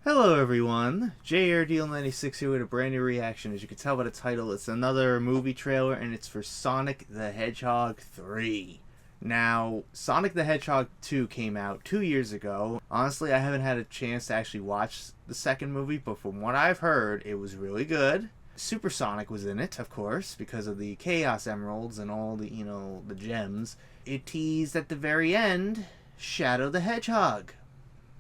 Hello everyone, JRDeal96 here with a brand new reaction. As you can tell by the title, it's another movie trailer and it's for Sonic the Hedgehog 3. Now, Sonic the Hedgehog 2 came out 2 years ago. Honestly, I haven't had a chance to actually watch the second movie, but from what I've heard, it was really good. Super Sonic was in it, of course, because of the Chaos Emeralds and all the, the gems. It teased at the very end, Shadow the Hedgehog.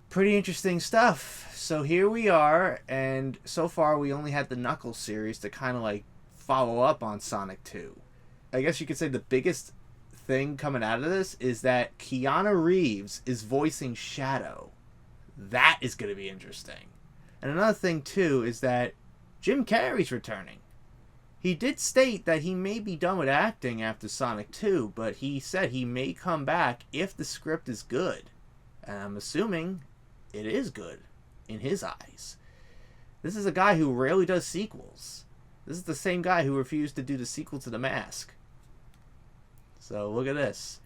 Pretty interesting stuff. So here we are, and so far we only had the Knuckles series to kind of like follow up on Sonic 2. I guess you could say the biggest thing coming out of this is that Keanu Reeves is voicing Shadow. That is going to be interesting. And another thing too is that Jim Carrey's returning. He did state that he may be done with acting after Sonic 2, but he said he may come back if the script is good. And I'm assuming it is good in his eyes. This is a guy who rarely does sequels. This is the same guy who refused to do the sequel to The Mask. So look at this.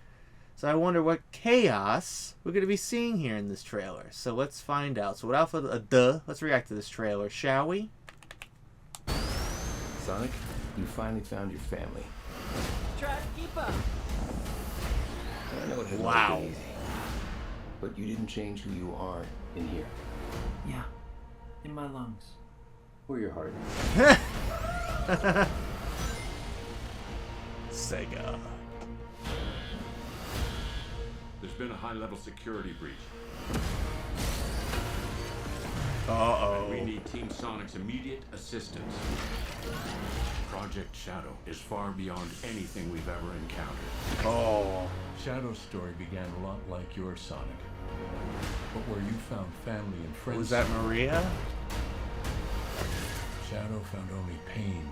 So I wonder what chaos we're going to be seeing here in this trailer. So let's find out. So without further ado, let's react to this trailer, shall we? Sonic, you finally found your family. Try to keep up. I know it hasn't Wow. been easy, but you didn't change who you are in here. Yeah, in my lungs. Or your heart. Sega. There's been a high-level security breach. Uh-oh. We need Team Sonic's immediate assistance. Project Shadow is far beyond anything we've ever encountered. Oh. Shadow's story began a lot like your Sonic, but where you found family and friends. Was that Maria? Shadow found only pain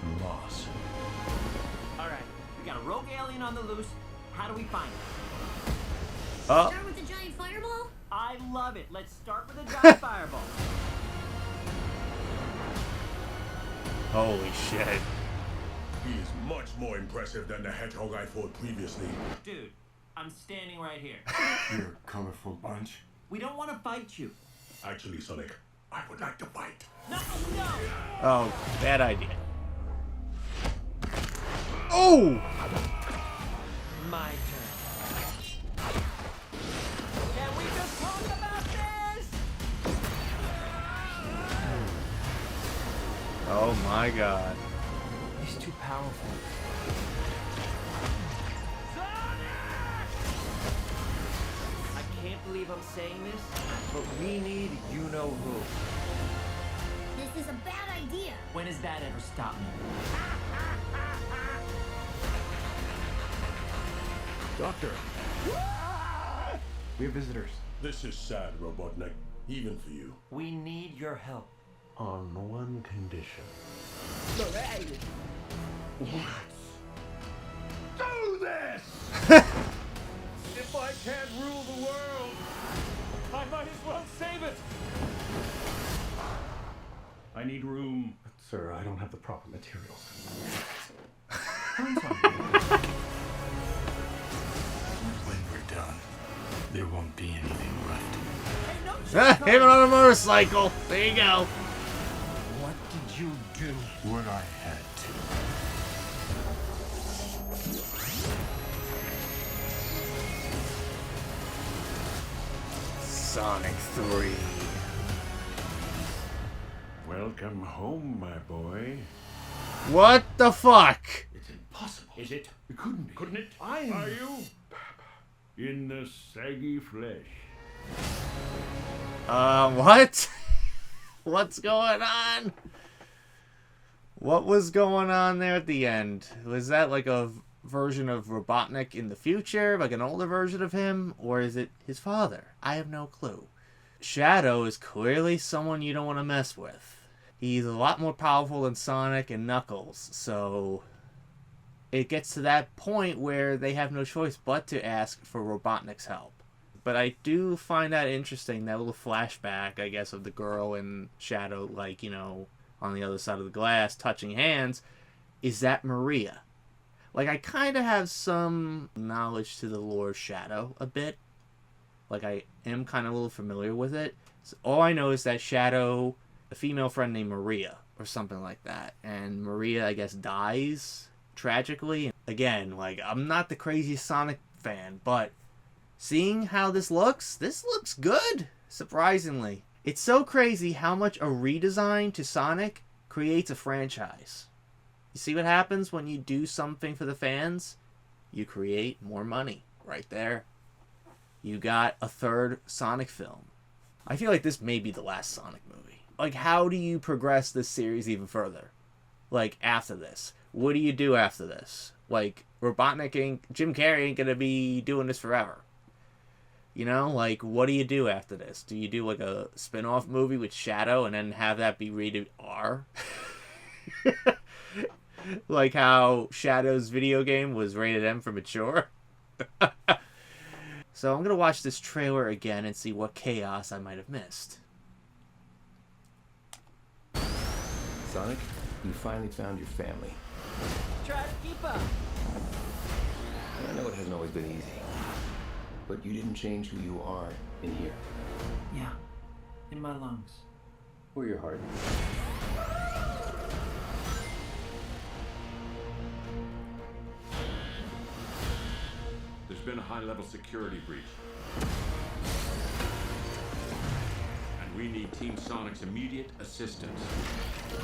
and loss. All right, we got a rogue alien on the loose. How do we find it? Oh. Start with the giant fireball? I love it. Let's start with a giant fireball. Holy shit. He is much more impressive than the Hedgehog I fought previously. Dude, I'm standing right here. You're a colorful bunch. We don't want to fight you. Actually, Sonic, I would like to fight. No, no. Oh, bad idea. Oh! My turn. Can we just talk about this? Oh my god. He's too powerful. I can't believe I'm saying this, but we need you-know-who. This is a bad idea. When has that ever stopped me? Doctor, We have visitors. this is sad, Robotnik. Even for you. We need your help. On one condition. Do this! If I can't rule the world, I might as well save it! I need room. Sir, I don't have the proper materials. When we're done, there won't be anything left. Him on a motorcycle. There you go. What did you do? What I had to. Sonic 3. Welcome home, my boy. What the fuck? It's impossible. Is it? It couldn't be. Couldn't it? Are you? In the saggy flesh. What? What's going on? What was going on there at the end? Was that like a version of Robotnik in the future? Like an older version of him? Or is it his father? I have no clue. Shadow is clearly someone you don't want to mess with. He's a lot more powerful than Sonic and Knuckles, so it gets to that point where they have no choice but to ask for Robotnik's help. But I do find that interesting, that little flashback, I guess, of the girl and Shadow, like, on the other side of the glass, touching hands. Is that Maria? Like, I kind of have some knowledge to the lore of Shadow, a bit. Like, I am kind of a little familiar with it. So all I know is that Shadow, a female friend named Maria, or something like that, and Maria, I guess, dies tragically. Again, like, I'm not the craziest Sonic fan, but seeing how this looks good, surprisingly. It's so crazy how much a redesign to Sonic creates a franchise. You see what happens when you do something for the fans? You create more money right there. You got a third Sonic film. I feel like this may be the last Sonic movie. Like, how do you progress this series even further? Like, after this. What do you do after this? Like, Jim Carrey ain't gonna be doing this forever. You know, like, what do you do after this? Do you do, like, a spin-off movie with Shadow and then have that be rated R? Like how Shadow's video game was rated M for mature? So I'm going to watch this trailer again and see what chaos I might have missed. Sonic, you finally found your family. Try to keep up. I know it hasn't always been easy, but you didn't change who you are in here. Yeah, in my lungs. Or your heart. There's been a high-level security breach. And we need Team Sonic's immediate assistance.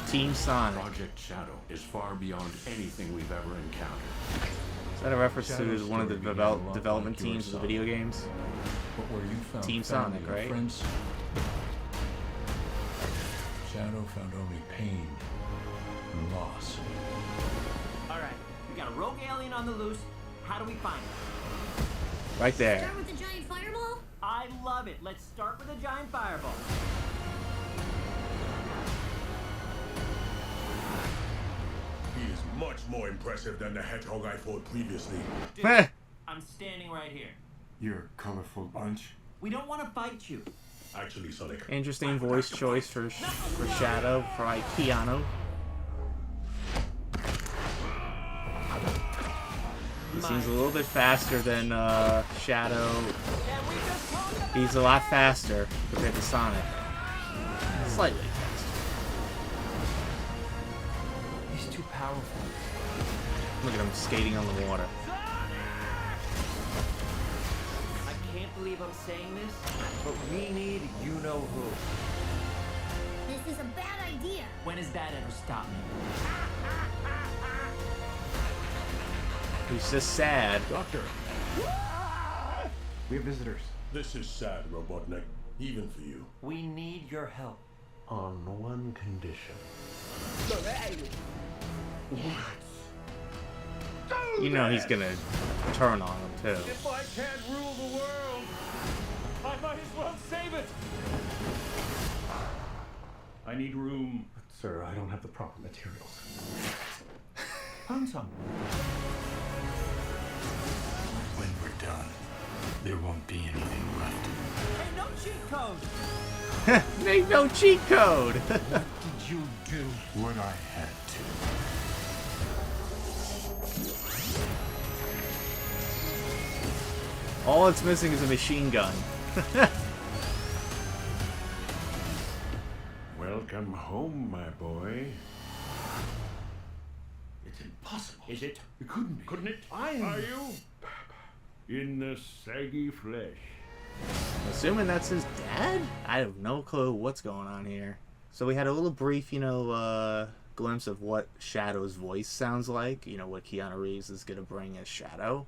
Team Sonic. Project Shadow is far beyond anything we've ever encountered. Is that a reference Shadow's to one of the story began a lot development like your teams of the son. video games? But where you found Team family Sonic, and right? Friends, Shadow found only pain and loss. All right, we got a rogue alien on the loose. How do we find him? Right there. Start with the giant fireball? I love it. Let's start with a giant fireball. He is much more impressive than the Hedgehog I fought previously. Dude, I'm standing right here. You're a colorful bunch. We don't want to fight you. Actually, Sonic. Interesting voice choice for Shadow, for like Keanu. He seems a little bit faster than Shadow. Yeah, we just talked about He's a lot faster compared to Sonic. Slightly faster. He's too powerful. Look at him skating on the water. I can't believe I'm saying this, but we need you know who. This is a bad idea. When has that ever stopped me? He's just sad. Doctor, We have visitors. this is sad, Robotnik. Even for you. We need your help. On one condition. You know he's gonna turn on him too. If I can't rule the world, I might as well save it. I need room. Sir, I don't have the proper materials. Found some. When we're done, there won't be anything left. Hey, no cheat code. Ain't no cheat code. Did you do? What I had to. All it's missing is a machine gun. Welcome home, my boy. It's impossible. Is it? It couldn't be. Couldn't it? Are you? In the saggy flesh. Assuming that's his dad? I have no clue what's going on here. So we had a little brief, glimpse of what Shadow's voice sounds like. You know, what Keanu Reeves is going to bring as Shadow.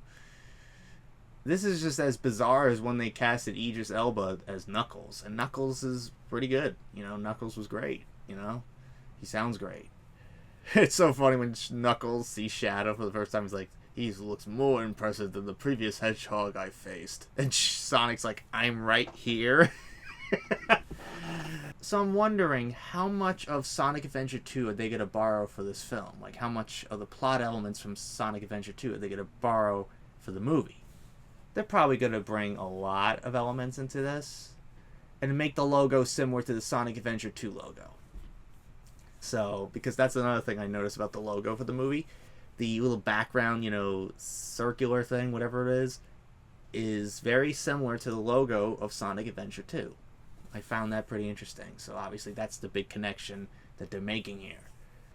This is just as bizarre as when they casted Idris Elba as Knuckles. And Knuckles is pretty good. Knuckles was great. He sounds great. It's so funny when Knuckles sees Shadow for the first time. He's like, he looks more impressive than the previous Hedgehog I faced. And Sonic's like, I'm right here. So I'm wondering how much of Sonic Adventure 2 are they going to borrow for this film? Like, how much of the plot elements from Sonic Adventure 2 are they going to borrow for the movie? They're probably going to bring a lot of elements into this and make the logo similar to the Sonic Adventure 2 logo. So, because that's another thing I noticed about the logo for the movie. The little background, circular thing, whatever it is very similar to the logo of Sonic Adventure 2. I found that pretty interesting. So obviously that's the big connection that they're making here.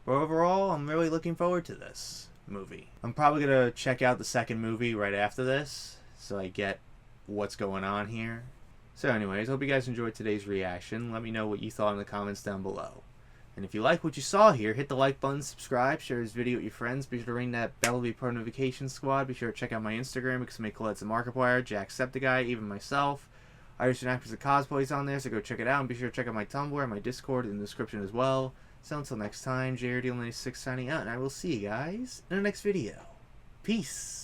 But overall, I'm really looking forward to this movie. I'm probably going to check out the second movie right after this, so I get what's going on here. So anyways, hope you guys enjoyed today's reaction. Let me know what you thought in the comments down below. And if you like what you saw here, hit the like button, subscribe, share this video with your friends. Be sure to ring that bell to be part of the notification squad. Be sure to check out my Instagram because I make collabs at Markiplier, Jacksepticeye, even myself. Irish and Actors of Cosplays on there, so go check it out. And be sure to check out my Tumblr and my Discord in the description as well. So until next time, JRDL96 signing out, and I will see you guys in the next video. Peace!